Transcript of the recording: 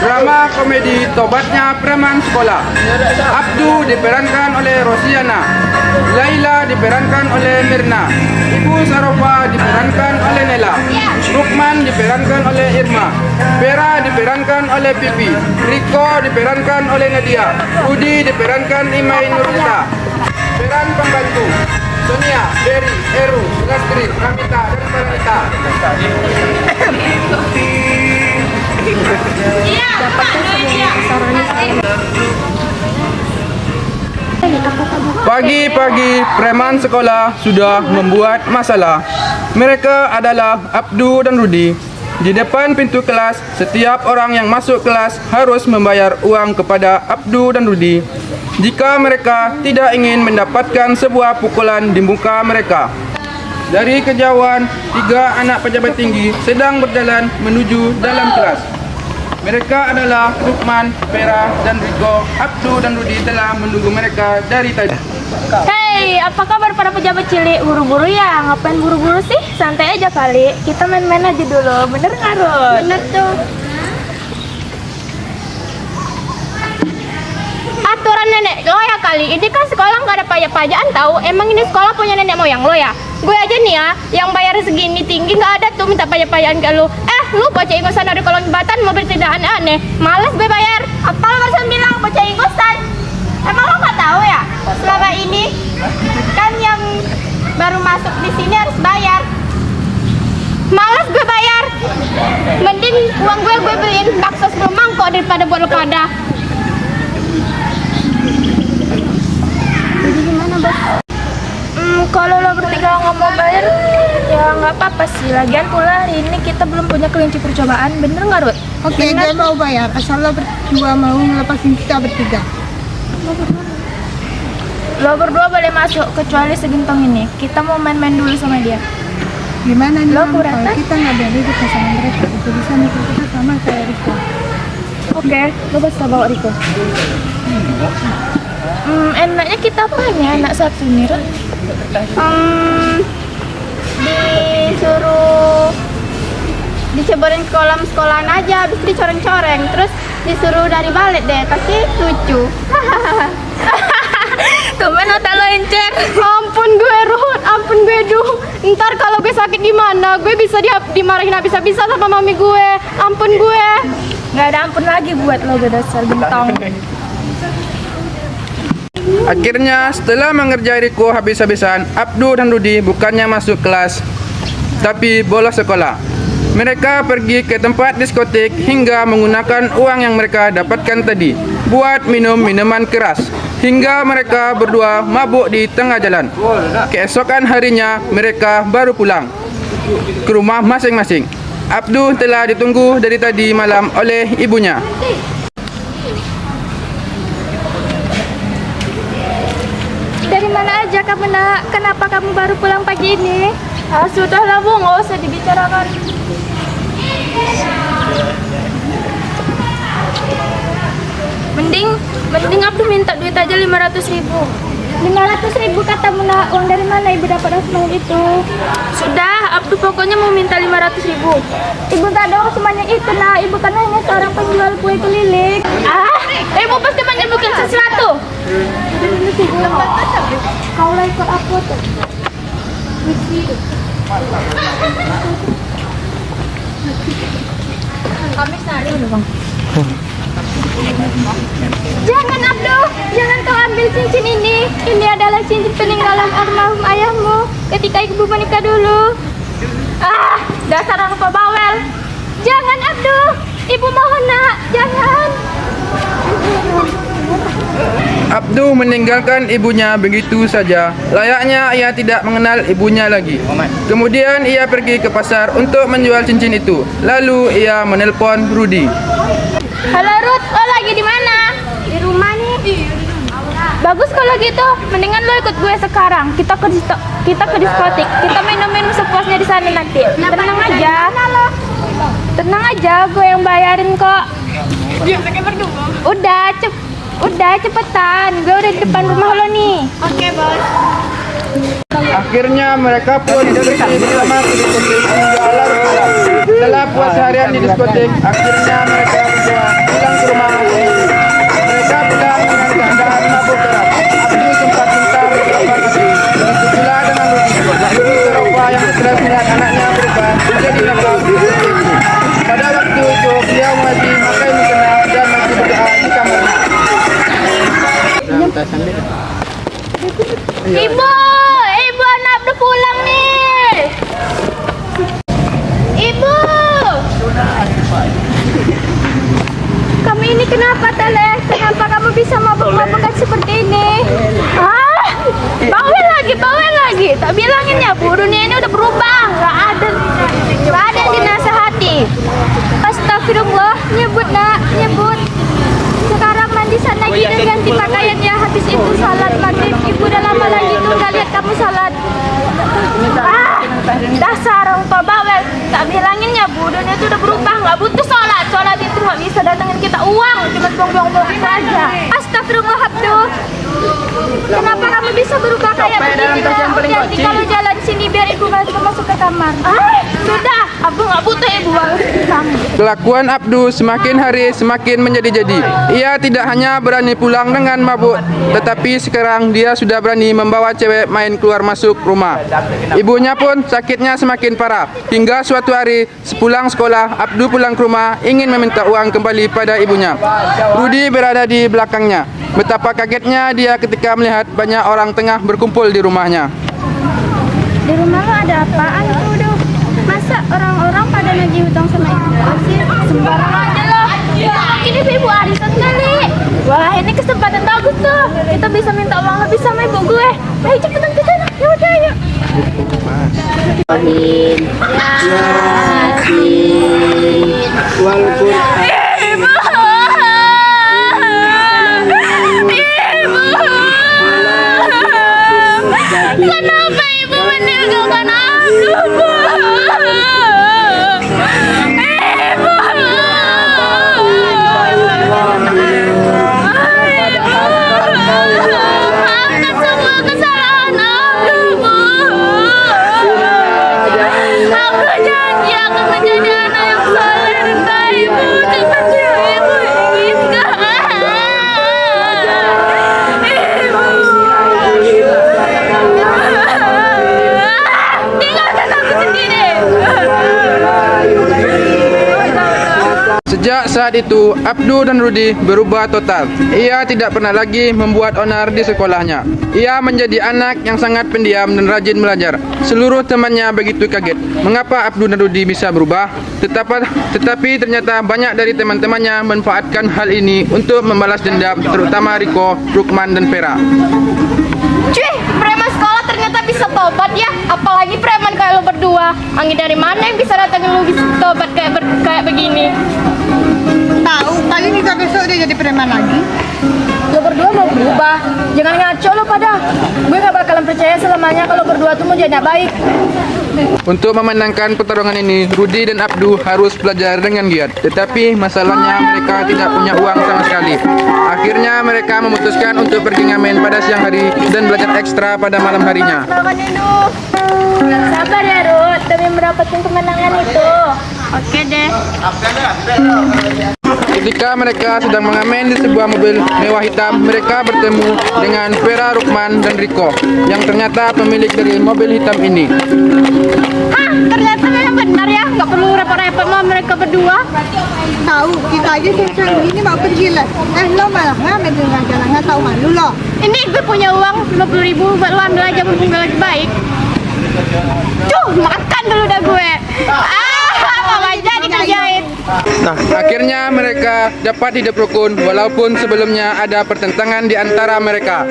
Drama komedi Tobatnya Preman Sekolah. Abdu diperankan oleh Rosiana. Laila diperankan oleh Mirna. Ibu Sarofa diperankan oleh Nela. Rukman diperankan oleh Irma. Vera diperankan oleh Pipi. Riko diperankan oleh Nadia. Rudi diperankan Imai Nurita. Peran pembantu Sonia, Berry, Eru, Lastri, Ramita, dan Paranita. Pagi-pagi preman sekolah sudah membuat masalah. Mereka adalah Abdu dan Rudi. Di depan pintu kelas, setiap orang yang masuk kelas harus membayar uang kepada Abdu dan Rudi jika mereka tidak ingin mendapatkan sebuah pukulan di muka mereka. Dari kejauhan, 3 anak pejabat tinggi sedang berjalan menuju dalam kelas. Mereka adalah Rukman, Vera, dan Riko. Abdu dan Rudi telah menunggu mereka dari tadi. Hei, apa kabar para pejabat cilik? Buru-buru ya? Ngapain buru-buru sih? Santai aja kali. Kita main-main aja dulu. Bener nggak, Rut? Bener tuh. Aturan nenek lo ya kali. Ini kan sekolah nggak ada pajak-pajakan tahu. Emang ini sekolah punya nenek moyang lo ya? Gue aja nih ya, yang bayar segini tinggi nggak ada tuh minta pajak-pajakan ke lu. Lu bocah ingusan dari kolong jembatan mau bertindak aneh-aneh. Males gue bayar. Apa lo barusan bilang bocah ingusan? Emang lo nggak tahu ya? Selama ini kan yang baru masuk di sini harus bayar. Males gue bayar. Mending uang gue beliin bakso 10 mangkok daripada buat lo pada. Jadi gimana, Bos? Kalau lo bertiga nggak mau bayar, ya nggak apa-apa sih. Lagian pula hari ini kita belum punya kelinci percobaan, bener nggak, Ruth? Oke, gue mau bayar. Asal lo berdua mau ngelepasin kita bertiga. Lo berdua boleh masuk, kecuali segentong ini. Kita mau main-main dulu sama dia. Gimana nih? Lo Mam? kurang Kalau kita nggak berani kita sama mereka, itu bisa mikir kita sama kayak Riko. Oke, lo bisa bawa Riko. Enaknya kita apa ya anak satu nih, Ruth? Disuruh dicebarin ke kolam sekolahan aja, habis dicoreng-coreng, terus disuruh dari balik deh, pasti lucu. Temen otak lo encer. Ampun gue Ruth, ampun gue Duh. Ntar kalau gue sakit gimana? Gue bisa dimarahin habis-habisan sama mami gue. Ampun gue. Gak ada ampun lagi buat lo, gue dasar bintang. Akhirnya setelah mengerjai Riko habis-habisan, Abdu dan Rudi bukannya masuk kelas, tapi bolos sekolah. Mereka pergi ke tempat diskotik hingga menggunakan uang yang mereka dapatkan tadi buat minum minuman keras, hingga mereka berdua mabuk di tengah jalan. Keesokan harinya mereka baru pulang ke rumah masing-masing. Abdu telah ditunggu dari tadi malam oleh ibunya. Dari mana aja kamu nak? Kenapa kamu baru pulang pagi ini? Sudahlah Bu, nggak usah dibicarakan. Mending Abdu minta duit aja 500.000. 500.000 katamu nak? Uang dari mana ibu dapat sebanyak itu? Sudah, Abdu pokoknya mau minta 500.000. Ibu tak ada uang sebanyak itu nak. Ibu kan hanya seorang penjual kue keliling. Ibu pasti menyebutkan sesuatu. Kau lah ikut aku tuh. Kami sehari udah bang. Jangan Abdu, jangan kau ambil cincin ini. Ini adalah cincin peninggalan almarhum ayahmu ketika ibu menikah dulu. Dasar orang tua bawel. Jangan Abdu, ibu mohon nak, jangan. Abdu meninggalkan ibunya begitu saja. Layaknya ia tidak mengenal ibunya lagi. Kemudian ia pergi ke pasar untuk menjual cincin itu. Lalu ia menelpon Rudi. Halo Ruth, lo lagi di mana? Di rumah nih. Bagus kalau gitu, mendingan lo ikut gue sekarang. Kita ke diskotik. Kita minum-minum sepuasnya di sana nanti. Tenang aja. Tenang aja, gue yang bayarin kok. Udah cepetan. Gue udah di depan rumah lo nih. Oke, Bos. Akhirnya mereka pun pergi bersama ke diskotik hingga larut malam. Setelah puas harian di diskotik, akhirnya mereka berdua memakai mukena dan masih berdoa di kamarnya. Ibu anak udah pulang nih. Ibu. Kamu ini kenapa, Tele? Kenapa kamu bisa mabuk-mabukan seperti ini? Bawel lagi. Tak bilangin ya, Bu, dunia ini udah berubah. Gak ada yang dinasehati. Astagfirullah, nyebut. Sekarang mandi sana lagi dan ganti pakaian ya. Habis itu salat maghrib. Ibu udah lama lagi tuh gak lihat kamu salat. Dasar orang tua bawel. Tak bilangin ya, Bu, dunia itu udah berubah. Gak butuh salat. Salat itu gak bisa datangin kita uang. Cuma buang-buang saja. Astagfirullah, Abdul. Kenapa kamu bisa berubah kayak begini? Hati-hati kalau jalan sini biar ibu masuk ke kamar. Sudah, Abdul nggak butuh ibu kamu. Kelakuan Abdu semakin hari semakin menjadi-jadi. Ia tidak hanya berani pulang dengan mabuk, tetapi sekarang dia sudah berani membawa cewek main keluar masuk rumah. Ibunya pun sakitnya semakin parah. Hingga suatu hari sepulang sekolah, Abdu pulang ke rumah ingin meminta uang kembali pada ibunya. Rudi berada di belakangnya. Betapa kagetnya dia ketika melihat banyak orang tengah berkumpul di rumahnya. Di rumah lo ada apaan tuh? Masa orang-orang pada nagih hutang sama ibu sih? Sembarang aja lo. Ini ibu arisan kali. Wah, ini kesempatan bagus tuh. Kita bisa minta uang lebih sama ibu gue. Ayo cepetan ke sana. Ya udah, ayo. Kenapa ibu meninggalkan Abdu, Bu? Maafkan semua kesalahan Abdu, Bu. Abdu janji akan menjadi anak yang saleh dan baik, Bu. Seperti yang ibu inginkan. Tinggalkan aku sendiri. Sejak saat itu, Abdu dan Rudi berubah total. Ia tidak pernah lagi membuat onar di sekolahnya. Ia menjadi anak yang sangat pendiam dan rajin belajar. Seluruh temannya begitu kaget. Mengapa Abdu dan Rudi bisa berubah? Tetapi ternyata banyak dari teman-temannya memanfaatkan hal ini untuk membalas dendam, terutama Riko, Rukman, dan Vera. Cuy, preman sekolah ternyata bisa tobat ya. Apalagi preman kayak lo berdua. Angin dari mana yang bisa datangin lo bisa tobat kayak begini? Tahu, paling juga besok dia jadi preman lagi. Lo berdua mau berubah. Jangan ngaco lo pada. Gue gak bakalan percaya selamanya kalau berdua tuh mau jadi anak baik. Untuk memenangkan pertarungan ini, Rudi dan Abdu harus belajar dengan giat. Tetapi masalahnya mereka tidak punya uang sama sekali. Akhirnya mereka memutuskan untuk pergi ngamen pada siang hari dan belajar ekstra pada malam harinya. Sabar ya Ruth, demi mendapatkan kemenangan itu. Oke deh. Ketika mereka sedang mengamen di sebuah mobil mewah hitam, mereka bertemu dengan Vera, Rukman, dan Riko, yang ternyata pemilik dari mobil hitam ini. Hah, ternyata memang benar ya. Gak perlu repot-repot sama mereka berdua. Tahu, kita aja siang ini mau pergi lah. Lo malah ngamen dengan jalan nggak tahu malu lo. Ini gue punya uang 50.000 buat lo ambil aja mumpung gak lagi baik. Tuh, makan dulu dah gue. Apa jadi kerjain. Nah, akhirnya mereka dapat hidup rukun walaupun sebelumnya ada pertentangan di antara mereka.